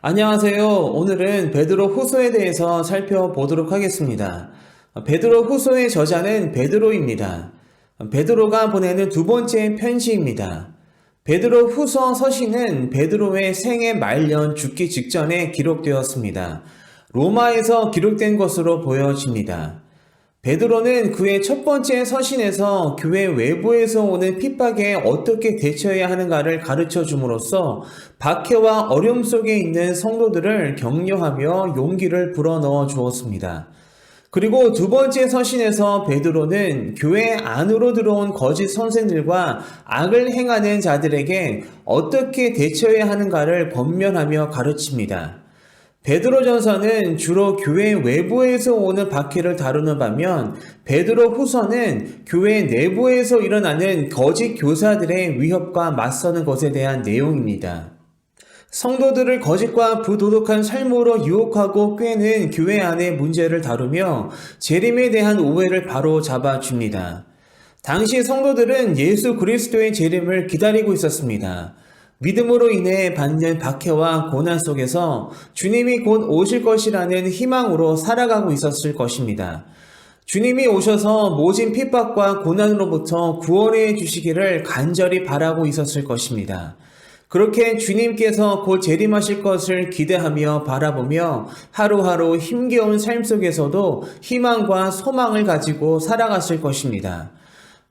안녕하세요. 오늘은 베드로 후서에 대해서 살펴보도록 하겠습니다. 베드로 후서의 저자는 베드로입니다. 베드로가 보내는 두 번째 편지입니다. 베드로 후서 서신은 베드로의 생애 말년 죽기 직전에 기록되었습니다. 로마에서 기록된 것으로 보여집니다. 베드로는 그의 첫 번째 서신에서 교회 외부에서 오는 핍박에 어떻게 대처해야 하는가를 가르쳐 줌으로써 박해와 어려움 속에 있는 성도들을 격려하며 용기를 불어넣어 주었습니다. 그리고 두 번째 서신에서 베드로는 교회 안으로 들어온 거짓 선생들과 악을 행하는 자들에게 어떻게 대처해야 하는가를 권면하며 가르칩니다. 베드로전서는 주로 교회 외부에서 오는 박해를 다루는 반면 베드로 후서는 교회 내부에서 일어나는 거짓 교사들의 위협과 맞서는 것에 대한 내용입니다. 성도들을 거짓과 부도덕한 삶으로 유혹하고 꿰는 교회 안의 문제를 다루며 재림에 대한 오해를 바로 잡아줍니다. 당시 성도들은 예수 그리스도의 재림을 기다리고 있었습니다. 믿음으로 인해 받는 박해와 고난 속에서 주님이 곧 오실 것이라는 희망으로 살아가고 있었을 것입니다. 주님이 오셔서 모진 핍박과 고난으로부터 구원해 주시기를 간절히 바라고 있었을 것입니다. 그렇게 주님께서 곧 재림하실 것을 기대하며 바라보며 하루하루 힘겨운 삶 속에서도 희망과 소망을 가지고 살아갔을 것입니다.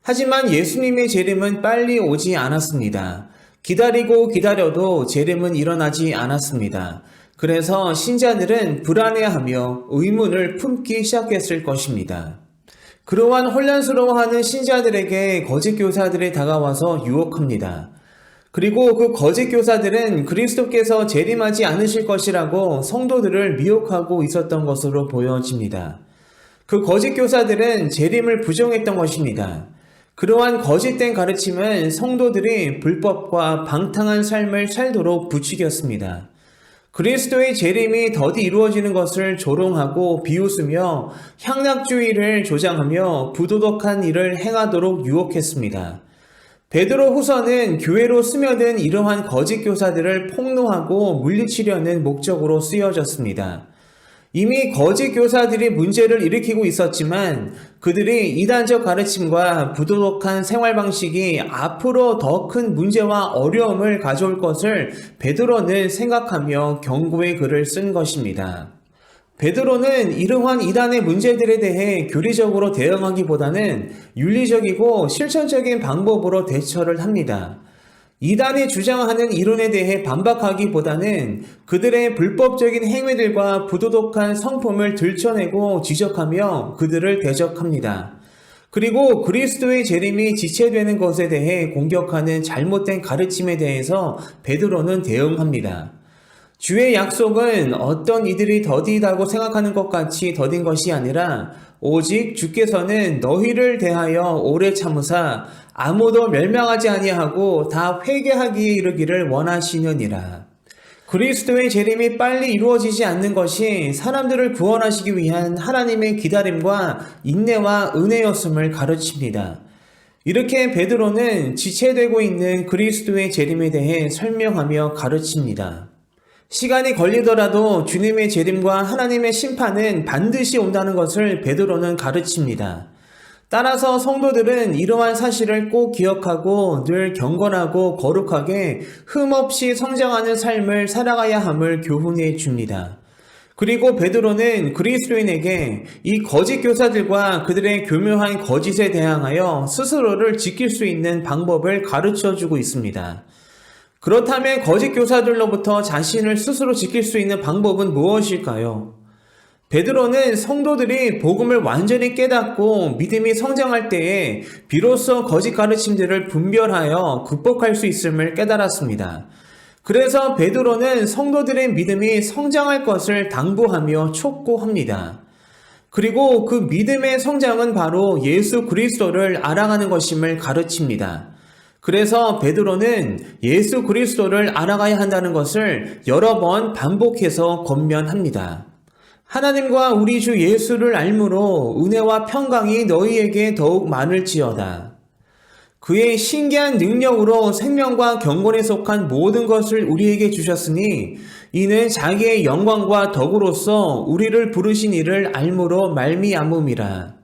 하지만 예수님의 재림은 빨리 오지 않았습니다. 기다리고 기다려도 재림은 일어나지 않았습니다. 그래서 신자들은 불안해하며 의문을 품기 시작했을 것입니다. 그러한 혼란스러워하는 신자들에게 거짓 교사들이 다가와서 유혹합니다. 그리고 그 거짓 교사들은 그리스도께서 재림하지 않으실 것이라고 성도들을 미혹하고 있었던 것으로 보여집니다. 그 거짓 교사들은 재림을 부정했던 것입니다. 그러한 거짓된 가르침은 성도들이 불법과 방탕한 삶을 살도록 부추겼습니다. 그리스도의 재림이 더디 이루어지는 것을 조롱하고 비웃으며 향락주의를 조장하며 부도덕한 일을 행하도록 유혹했습니다. 베드로 후서는 교회로 스며든 이러한 거짓 교사들을 폭로하고 물리치려는 목적으로 쓰여졌습니다. 이미 거짓 교사들이 문제를 일으키고 있었지만 그들이 이단적 가르침과 부도덕한 생활 방식이 앞으로 더 큰 문제와 어려움을 가져올 것을 베드로는 생각하며 경고의 글을 쓴 것입니다. 베드로는 이러한 이단의 문제들에 대해 교리적으로 대응하기보다는 윤리적이고 실천적인 방법으로 대처를 합니다. 이단이 주장하는 이론에 대해 반박하기보다는 그들의 불법적인 행위들과 부도덕한 성품을 들춰내고 지적하며 그들을 대적합니다. 그리고 그리스도의 재림이 지체되는 것에 대해 공격하는 잘못된 가르침에 대해서 베드로는 대응합니다. 주의 약속은 어떤 이들이 더디다고 생각하는 것 같이 더딘 것이 아니라 오직 주께서는 너희를 대하여 오래 참으사 아무도 멸망하지 아니하고 다 회개하기에 이르기를 원하시느니라. 그리스도의 재림이 빨리 이루어지지 않는 것이 사람들을 구원하시기 위한 하나님의 기다림과 인내와 은혜였음을 가르칩니다. 이렇게 베드로는 지체되고 있는 그리스도의 재림에 대해 설명하며 가르칩니다. 시간이 걸리더라도 주님의 재림과 하나님의 심판은 반드시 온다는 것을 베드로는 가르칩니다. 따라서 성도들은 이러한 사실을 꼭 기억하고 늘 경건하고 거룩하게 흠없이 성장하는 삶을 살아가야 함을 교훈해 줍니다. 그리고 베드로는 그리스도인에게 이 거짓 교사들과 그들의 교묘한 거짓에 대항하여 스스로를 지킬 수 있는 방법을 가르쳐 주고 있습니다. 그렇다면 거짓 교사들로부터 자신을 스스로 지킬 수 있는 방법은 무엇일까요? 베드로는 성도들이 복음을 완전히 깨닫고 믿음이 성장할 때에 비로소 거짓 가르침들을 분별하여 극복할 수 있음을 깨달았습니다. 그래서 베드로는 성도들의 믿음이 성장할 것을 당부하며 촉구합니다. 그리고 그 믿음의 성장은 바로 예수 그리스도를 알아가는 것임을 가르칩니다. 그래서 베드로는 예수 그리스도를 알아가야 한다는 것을 여러 번 반복해서 권면합니다. 하나님과 우리 주 예수를 알므로 은혜와 평강이 너희에게 더욱 많을지어다. 그의 신기한 능력으로 생명과 경건에 속한 모든 것을 우리에게 주셨으니 이는 자기의 영광과 덕으로서 우리를 부르신 이를 알므로 말미암음이라.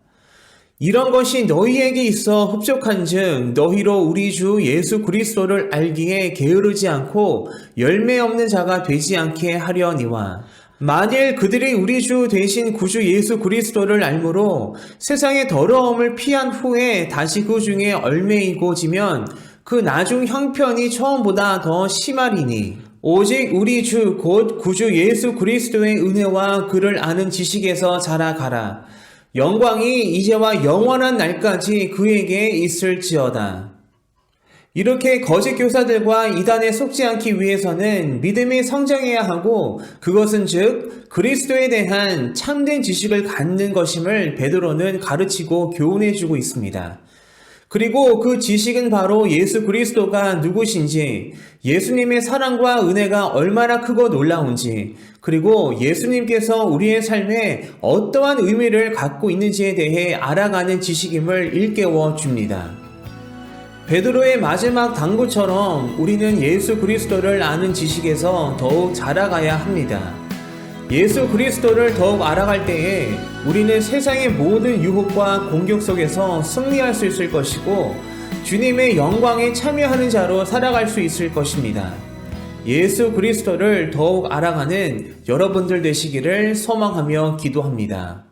이런 것이 너희에게 있어 흡족한즉 너희로 우리 주 예수 그리스도를 알기에 게으르지 않고 열매 없는 자가 되지 않게 하려니와. 만일 그들이 우리 주 되신 구주 예수 그리스도를 알므로 세상의 더러움을 피한 후에 다시 그 중에 얼매이고지면 그 나중 형편이 처음보다 더 심하리니 오직 우리 주 곧 구주 예수 그리스도의 은혜와 그를 아는 지식에서 자라가라. 영광이 이제와 영원한 날까지 그에게 있을지어다. 이렇게 거짓 교사들과 이단에 속지 않기 위해서는 믿음이 성장해야 하고 그것은 즉 그리스도에 대한 참된 지식을 갖는 것임을 베드로는 가르치고 교훈해주고 있습니다. 그리고 그 지식은 바로 예수 그리스도가 누구신지, 예수님의 사랑과 은혜가 얼마나 크고 놀라운지, 그리고 예수님께서 우리의 삶에 어떠한 의미를 갖고 있는지에 대해 알아가는 지식임을 일깨워 줍니다. 베드로의 마지막 당부처럼 우리는 예수 그리스도를 아는 지식에서 더욱 자라가야 합니다. 예수 그리스도를 더욱 알아갈 때에 우리는 세상의 모든 유혹과 공격 속에서 승리할 수 있을 것이고 주님의 영광에 참여하는 자로 살아갈 수 있을 것입니다. 예수 그리스도를 더욱 알아가는 여러분들 되시기를 소망하며 기도합니다.